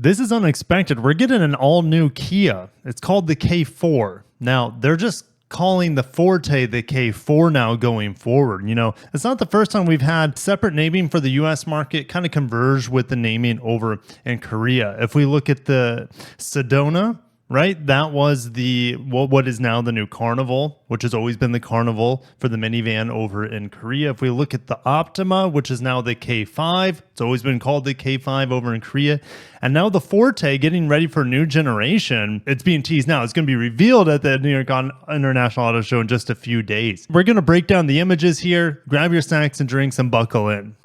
This is unexpected. We're getting an all-new Kia. It's called the K4. Now, they're just calling the Forte the K4 now going forward. You know, it's not the first time we've had separate naming for the US market kind of converge with the naming over in Korea. If we look at the Sedona, right? That was the what is now the new Carnival, which has always been the Carnival for the minivan over in Korea. If we look at the Optima, which is now the K5, it's always been called the K5 over in Korea. And now the Forte getting ready for a new generation. It's being teased now. It's going to be revealed at the New York International Auto Show in just a few days. We're going to break down the images here. Grab your snacks and drinks and buckle in.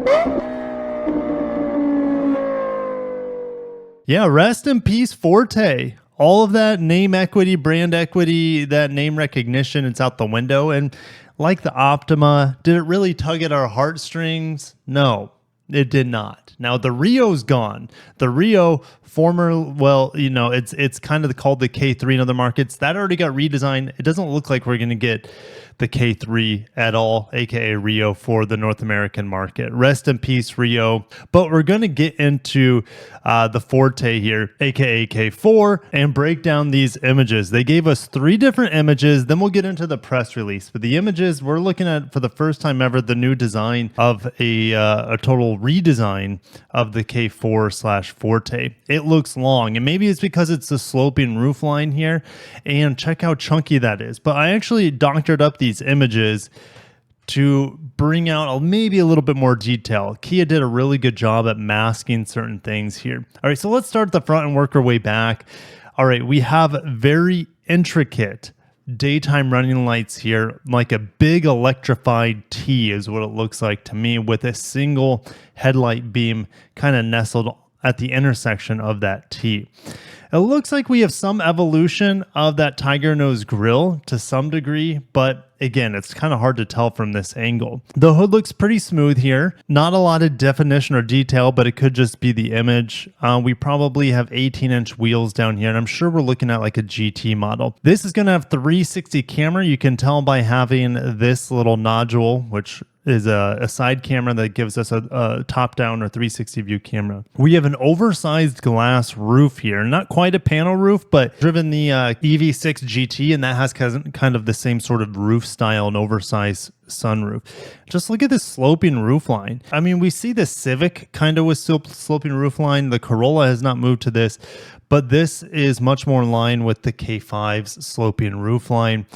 Yeah, rest in peace, Forte. All of that name equity, brand equity, that name recognition, it's out the window. And like the Optima, did it really tug at our heartstrings? No, it did not. Now the Rio's gone. The Rio, well, you know, it's kind of called the K3 in other markets. That already got redesigned. It doesn't look like we're going to get the K3 at all, aka Rio, for the North American market. Rest in peace, Rio. But we're going to get into the Forte here, aka K4, and break down these images. They gave us 3 different images. Then we'll get into the press release. But the images, we're looking at, for the first time ever, the new design of a total redesign of the K4/Forte. It looks long, and maybe it's because it's the sloping roof line here. And check how chunky that is. But I actually doctored up these images to bring out maybe a little bit more detail. Kia did a really good job at masking certain things here. All right, so let's start at the front and work our way back. All right, we have very intricate daytime running lights here, like a big electrified T is what it looks like to me, with a single headlight beam kind of nestled at the intersection of that T. It looks like we have some evolution of that tiger nose grille to some degree, but again, it's kind of hard to tell from this angle. The hood looks pretty smooth here. Not a lot of definition or detail, but it could just be the image. We probably have 18-inch wheels down here, and I'm sure we're looking at like a GT model. This is going to have 360 camera. You can tell by having this little nodule, which is a side camera that gives us a top-down or 360 view camera. We have an oversized glass roof here. Not quite a panel roof, but driven the EV6 GT, and that has kind of the same sort of roof style and oversized sunroof. Just look at this sloping roof line. I mean, we see the Civic kind of with sloping roof line. The Corolla has not moved to this, but this is much more in line with the K5's sloping roof line.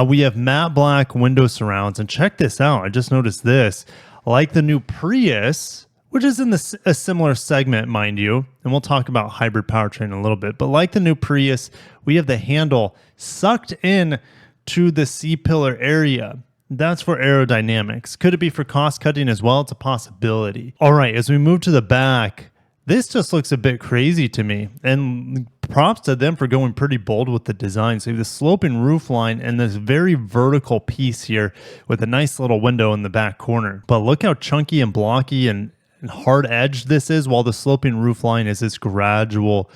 We have matte black window surrounds, and check this out. I just noticed this. Like the new Prius, which is in a similar segment, mind you, and we'll talk about hybrid powertrain in a little bit, but like the new Prius, we have the handle sucked in to the C-pillar area. That's for aerodynamics. Could it be for cost cutting as well? It's a possibility. All right, as we move to the back, this just looks a bit crazy to me, and props to them for going pretty bold with the design. So you have the sloping roof line and this very vertical piece here with a nice little window in the back corner. But look how chunky and blocky and hard edged this is, while the sloping roof line is this gradual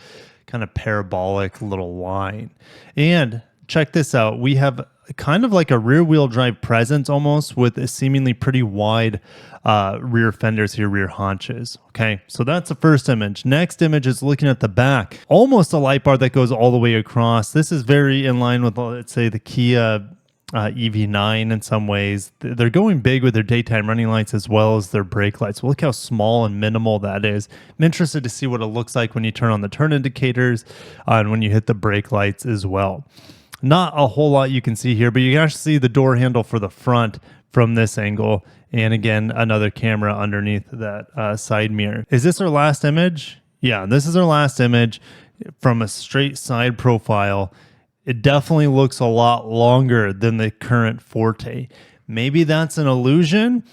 kind of parabolic little line. And check this out. We have kind of like a rear wheel drive presence almost, with a seemingly pretty wide rear fenders here, rear haunches. Okay, so that's the first image. Next image is looking at the back. Almost a light bar that goes all the way across. This is very in line with, let's say, the Kia EV9 in some ways. They're going big with their daytime running lights as well as their brake lights. Look how small and minimal that is. I'm interested to see what it looks like when you turn on the turn indicators and when you hit the brake lights as well. Not a whole lot you can see here, but you can actually see the door handle for the front from this angle. And again, another camera underneath that side mirror. Is this our last image? Yeah, this is our last image from a straight side profile. It definitely looks a lot longer than the current Forte. Maybe that's an illusion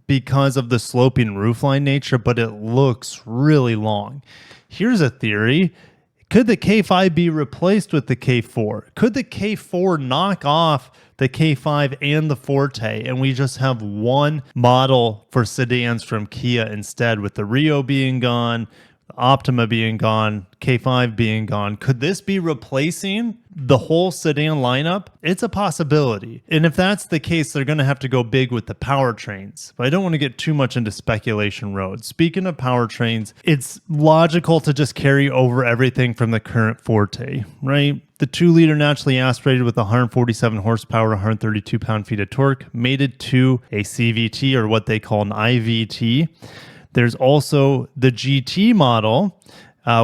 because of the sloping roofline nature, but it looks really long. Here's a theory. Could the K5 be replaced with the K4? Could the K4 knock off the K5 and the Forte, and we just have one model for sedans from Kia instead, with the Rio being gone, Optima being gone, K5 being gone. Could this be replacing the whole sedan lineup? It's a possibility. And if that's the case, they're going to have to go big with the powertrains. But I don't want to get too much into speculation road. Speaking of powertrains, it's logical to just carry over everything from the current Forte, right? The 2-liter naturally aspirated with 147 horsepower, 132 pound-feet of torque, mated to a CVT, or what they call an IVT. There's also the GT model,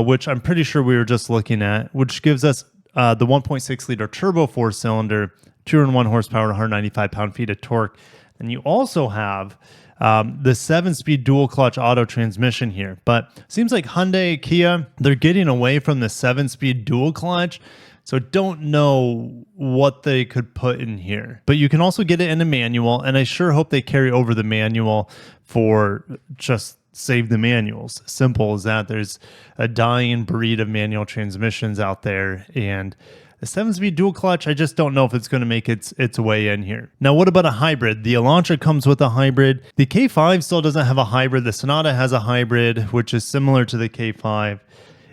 which I'm pretty sure we were just looking at, which gives us the 1.6 liter turbo 4-cylinder, 201 horsepower, 195 pound-feet of torque. And you also have the 7-speed dual clutch auto transmission here. But seems like Hyundai, Kia, they're getting away from the 7-speed dual clutch. So don't know what they could put in here. But you can also get it in a manual, and I sure hope they carry over the manual for just save the manuals. Simple as that. There's a dying breed of manual transmissions out there, and the 7-speed dual clutch, I just don't know if it's going to make its way in here. Now, what about a hybrid? The Elantra comes with a hybrid. The K5 still doesn't have a hybrid. The Sonata has a hybrid, which is similar to the K5.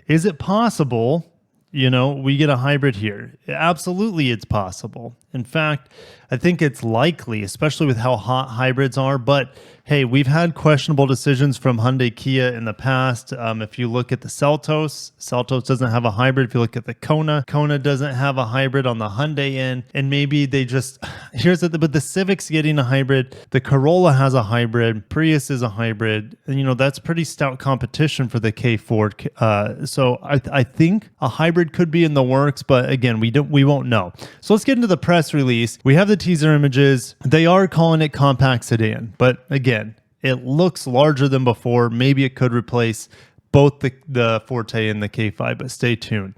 Is it possible, we get a hybrid here? Absolutely, it's possible. In fact, I think it's likely, especially with how hot hybrids are. But hey, we've had questionable decisions from Hyundai, Kia in the past. If you look at the Seltos doesn't have a hybrid. If you look at the Kona doesn't have a hybrid on the Hyundai end. And maybe they just, but the Civic's getting a hybrid. The Corolla has a hybrid. Prius is a hybrid. And, that's pretty stout competition for the K4. So I think a hybrid could be in the works, but again, we won't know. So let's get into the press release. We have the teaser images. They are calling it compact sedan, but again, it looks larger than before. Maybe it could replace both the Forte and the K5, but stay tuned.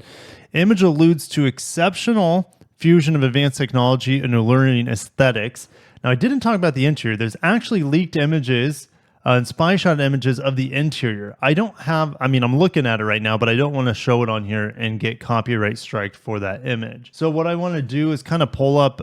Image alludes to exceptional fusion of advanced technology and alluring aesthetics. Now, I didn't talk about the interior. There's actually leaked images and spy shot images of the interior. I'm looking at it right now, but I don't want to show it on here and get copyright striked for that image. So what I want to do is kind of pull up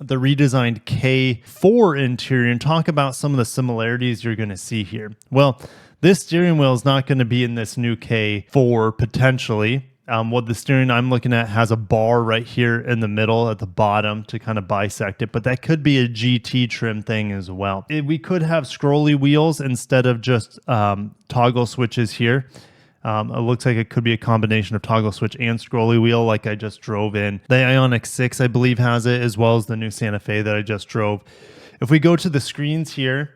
the redesigned K4 interior and talk about some of the similarities you're going to see here. Well, this steering wheel is not going to be in this new K4 potentially. What the steering I'm looking at has a bar right here in the middle at the bottom to kind of bisect it, but that could be a GT trim thing as well. We could have scrolly wheels instead of just toggle switches here. It looks like it could be a combination of toggle switch and scrolly wheel like I just drove in. The Ioniq 6, I believe, has it, as well as the new Santa Fe that I just drove. If we go to the screens here,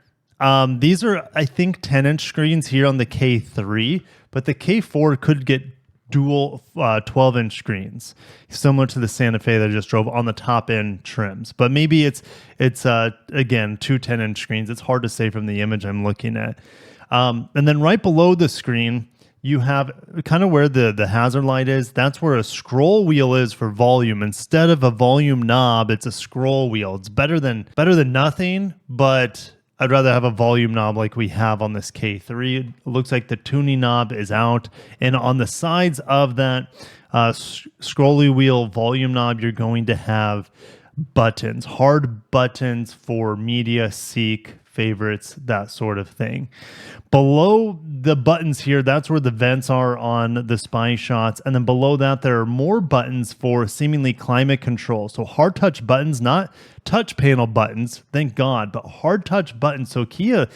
these are, I think, 10-inch screens here on the K3, but the K4 could get dual 12-inch screens, similar to the Santa Fe that I just drove on the top end trims. But maybe it's again, two 10-inch screens. It's hard to say from the image I'm looking at. And then right below the screen, you have kind of where the hazard light is. That's where a scroll wheel is for volume. Instead of a volume knob, it's a scroll wheel. It's better than nothing, but I'd rather have a volume knob like we have on this K3. It looks like the tuning knob is out. And on the sides of that scrolly wheel volume knob, you're going to have buttons, hard buttons for media, seek, favorites, that sort of thing. Below the buttons here, that's where the vents are on the spy shots. And then below that, there are more buttons for seemingly climate control. So hard touch buttons, not touch panel buttons, thank God, but hard touch buttons. So Kia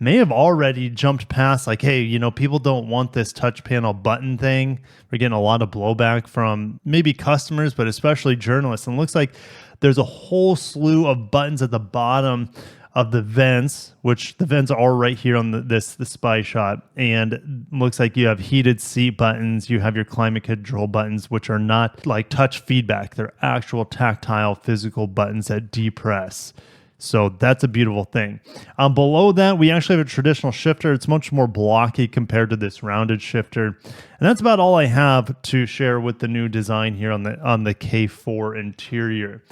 may have already jumped past like, hey, people don't want this touch panel button thing. We're getting a lot of blowback from maybe customers, but especially journalists. And it looks like there's a whole slew of buttons at the bottom of the vents, which the vents are right here on the spy shot. And it looks like you have heated seat buttons. You have your climate control buttons, which are not like touch feedback. They're actual tactile physical buttons that depress. So that's a beautiful thing. Below that, we actually have a traditional shifter. It's much more blocky compared to this rounded shifter. And that's about all I have to share with the new design here on the K4 interior.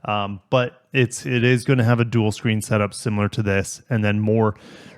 But it is going to have a dual screen setup similar to this, and then more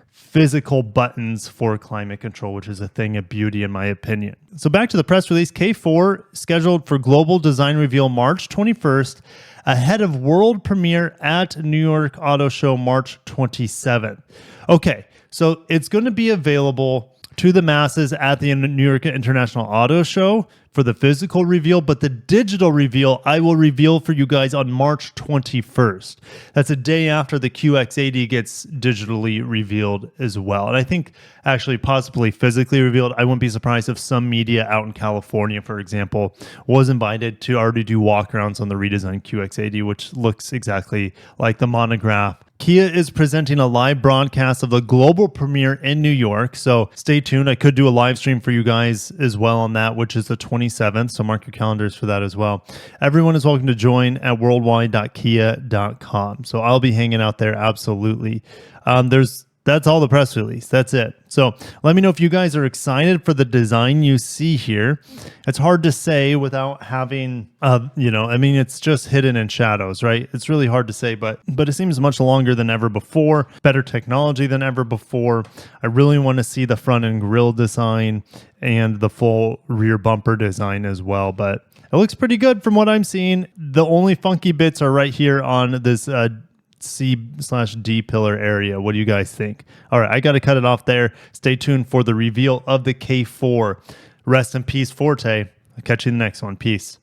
physical buttons for climate control, which is a thing of beauty in my opinion. So back to the press release, K4 scheduled for global design reveal March 21st, ahead of world premiere at New York Auto Show March 27th. Okay, so it's going to be available to the masses at the New York International Auto Show for the physical reveal, but the digital reveal I will reveal for you guys on March 21st. That's a day after the QX80 gets digitally revealed as well. And I think actually possibly physically revealed. I wouldn't be surprised if some media out in California, for example, was invited to already do walkarounds on the redesigned QX80, which looks exactly like the monograph. Kia is presenting a live broadcast of the global premiere in New York, so stay tuned. I could do a live stream for you guys as well on that, which is the 27th, so mark your calendars for that as well. Everyone is welcome to join at worldwide.kia.com, so I'll be hanging out there absolutely. That's all the press release. That's it. So let me know if you guys are excited for the design you see here. It's hard to say without having, it's just hidden in shadows, right? It's really hard to say, but it seems much longer than ever before, better technology than ever before. I really want to see the front end grille design and the full rear bumper design as well, but it looks pretty good from what I'm seeing. The only funky bits are right here on this C/D pillar area. What do you guys think? All right, I got to cut it off there. Stay tuned for the reveal of the K4. Rest in peace, Forte. I'll catch you in the next one. Peace.